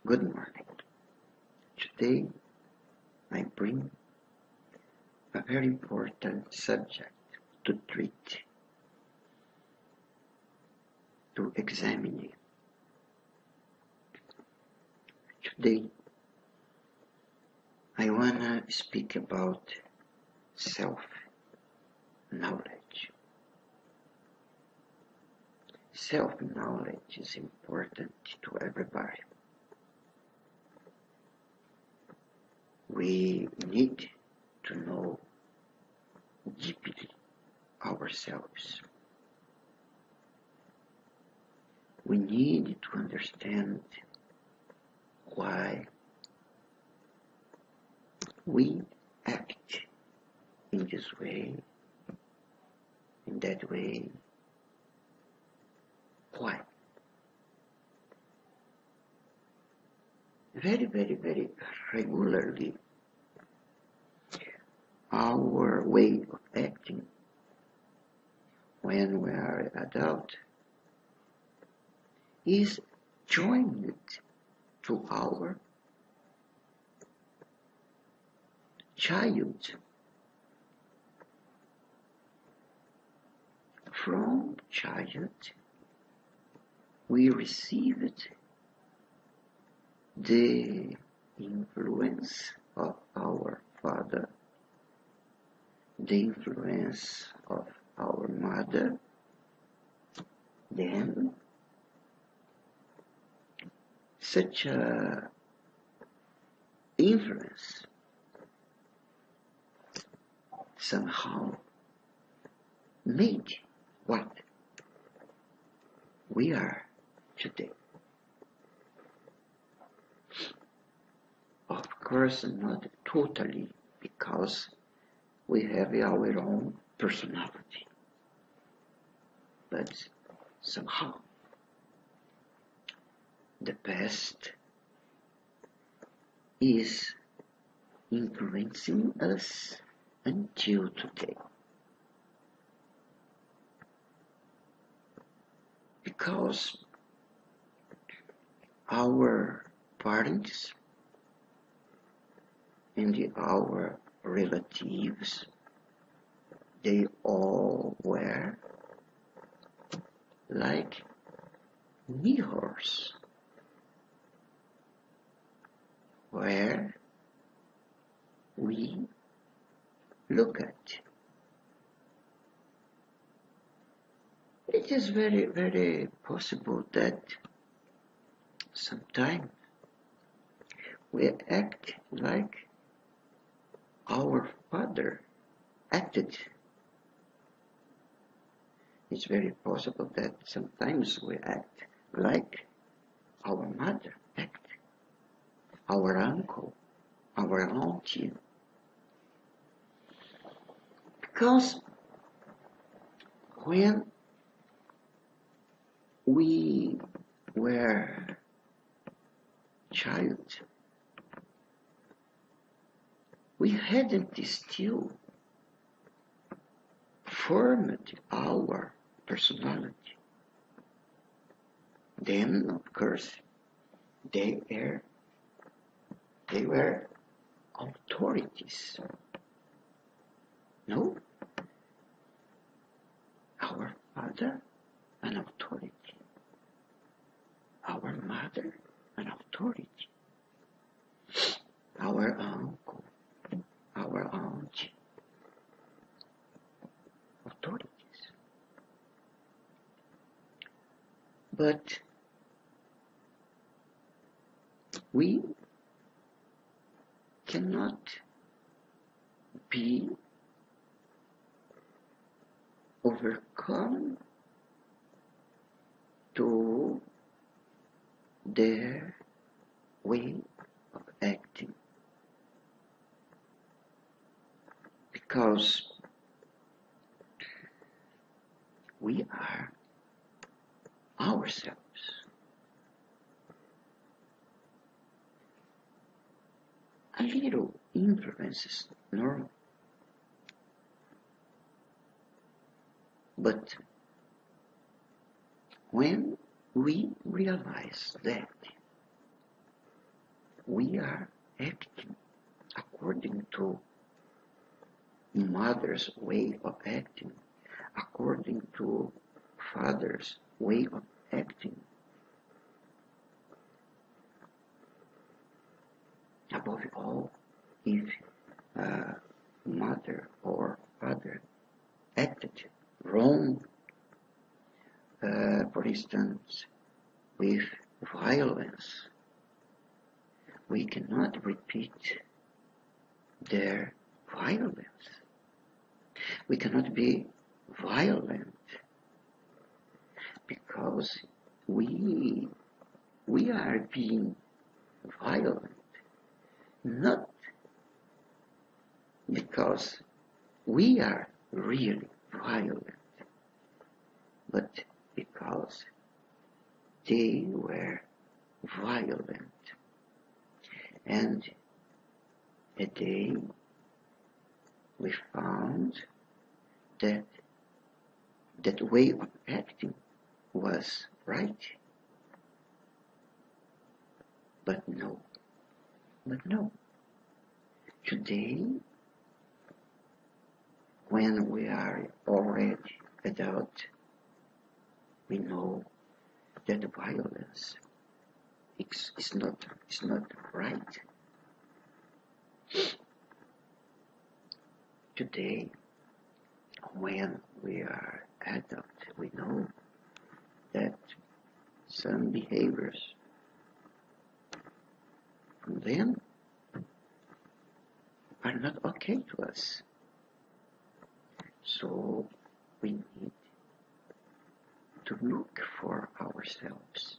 Good morning. Today I bring a very important subject to treat, to examine. Today I wanna speak about self-knowledge. Self-knowledge is important to everybody. We need to know deeply ourselves. We need to understand why we act in this way, in that way. Why? Very regularly, our way of acting when we are adult is joined to our child. From child, we received the influence of our father, the influence of our mother, then such a influence somehow made what we are today. Of course, not totally, because we have our own personality, but somehow the past is influencing us until today. Because our parents and our relatives, they all were like mirrors where we look at. It is very possible that sometimes we act like our father acted. It's very possible that sometimes we act like our mother acted, our uncle, our auntie. Because when we were child, we hadn't still formed our personality. Then, of course, they were authorities. No? Our father, an authority. Our mother, an authority. Our uncle, our aunt, authorities. But we cannot be overcome to their way of acting, because we are ourselves. A little influence is normal, but when we realize that we are acting according to mother's way of acting, according to father's way of acting. Above all, if mother or father acted wrong, for instance, with violence, we cannot repeat their violence. We cannot be violent because we are being violent, not because we are really violent, but because they were violent. And a day we found that that way of acting was right. But no. Today, when we are already adult, we know that violence is not right. Today, when we are adult, we know that some behaviors from them are not okay to us. So we need to look for ourselves.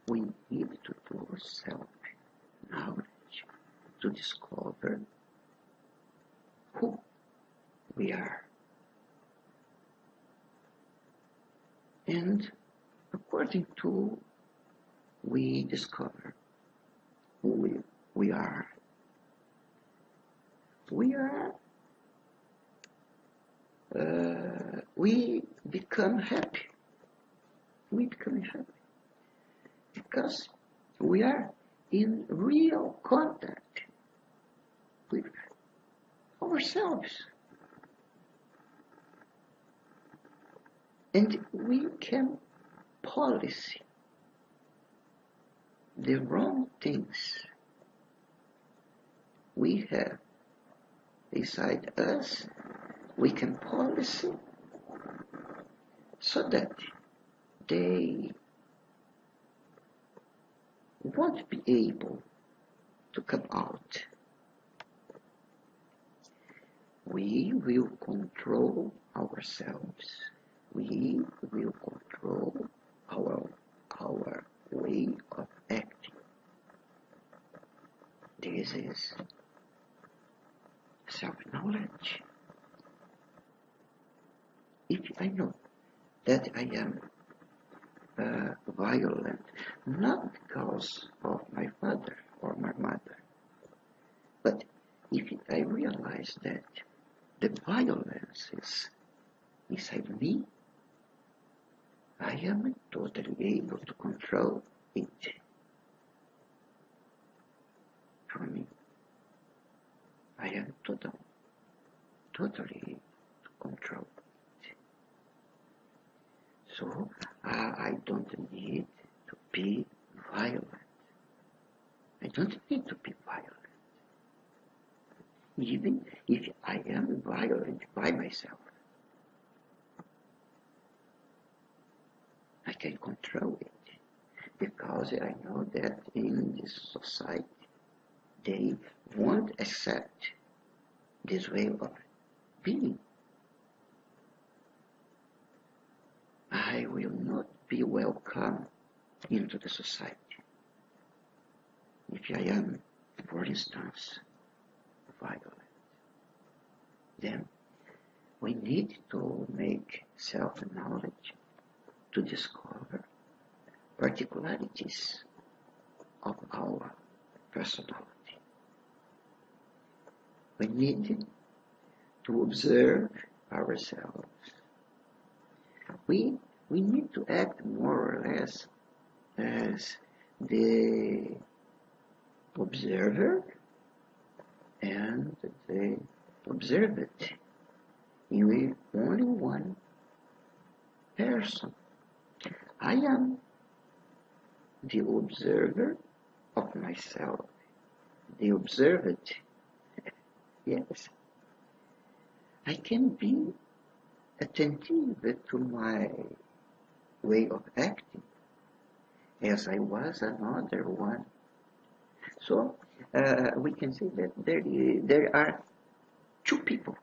We need to do self-knowledge to discover who we are. And according to we discover who we are. We become happy. We become happy because we are in real contact with ourselves. And we can policy the wrong things we have inside us. We can policy so that they won't be able to come out. We will control ourselves. We will control our way of acting. This is self-knowledge. If I know that I am violent, not because of my father or my mother, but if I realize that the violence is inside me, I am totally able to control it. For me, I am totally able to control it. So I don't need to be violent. I don't need to be violent. Even if I am violent by myself, I can control it because I know that in this society they won't accept this way of being. I will not be welcome into the society if I am, for instance, violent. Then we need to make self-knowledge to discover particularities of our personality. We need to observe ourselves. We need to act more or less as the observer and the observed in only one person. I am the observer of myself, the observed. Yes, I can be attentive to my way of acting as I was another one. So we can say that there are two people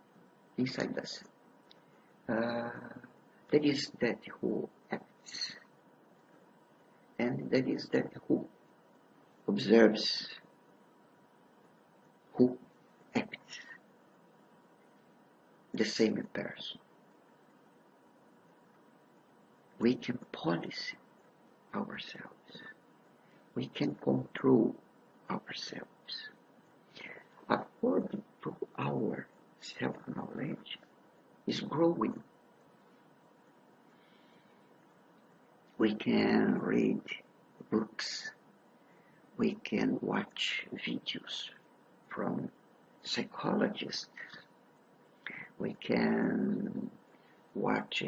inside us. There is that who acts, and there is that who observes, who acts. The same person. We can policy ourselves. We can control ourselves. According to our self-knowledge is growing. We can read books. We can watch videos from psychologists. We can watch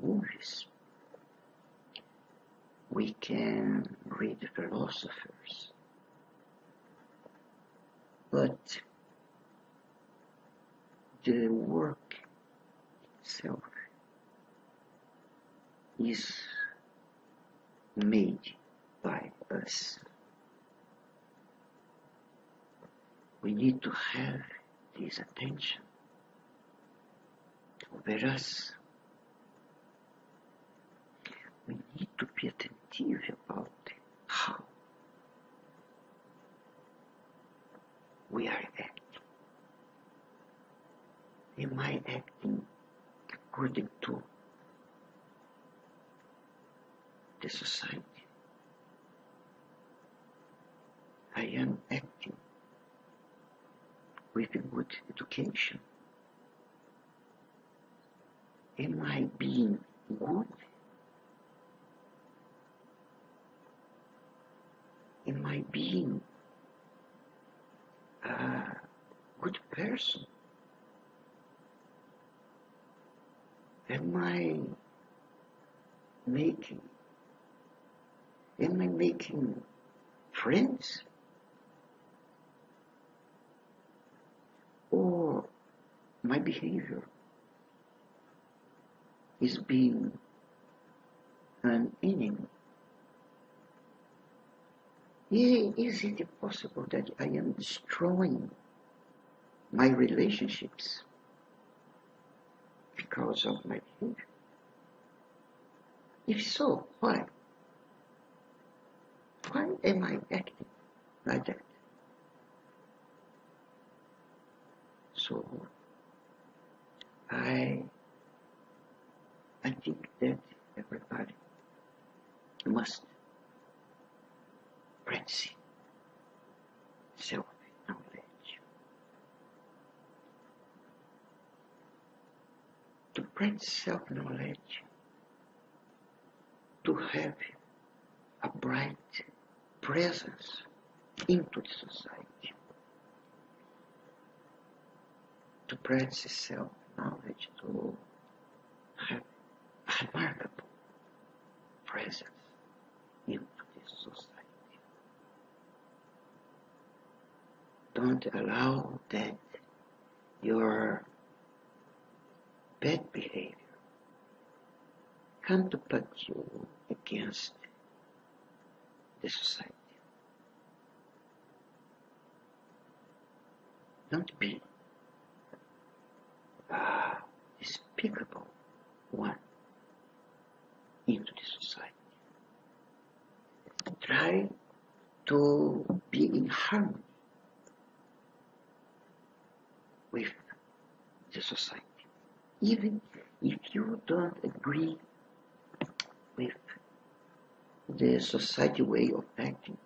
movies. We can read philosophers. But the work itself is made by us. We need to have this attention over us. We need to be attentive about how we are acting. Am I acting according to the society? I am acting with a good education. Am I being good? Am I being a good person? Am I making friends? Or my behavior is being an enemy? Is it possible that I am destroying my relationships because of my behavior? If so, why? Why am I acting like that? So I think that everybody must practice self-knowledge. To practice self-knowledge, to have a bright presence into the society. To practice self-knowledge, to have a remarkable presence into this society. Don't allow that your bad behavior come to put you against the society. Don't be a despicable one into the society. Try to be in harmony with the society. Even if you don't agree with the society way of acting,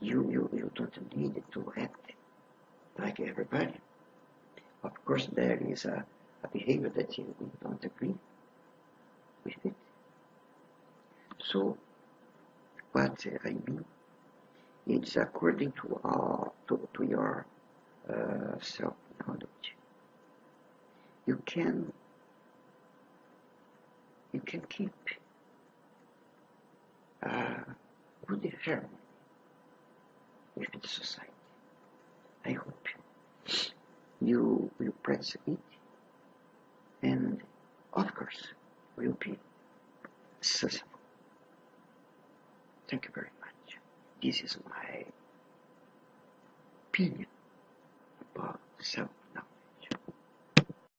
you don't need to act like everybody. Of course, there is a behavior that you don't agree with it. So, what I mean It's according to your self-knowledge. You can keep good harmony with the society. I hope you will practice it, and of course will be successful. Thank you very much. This is my opinion about self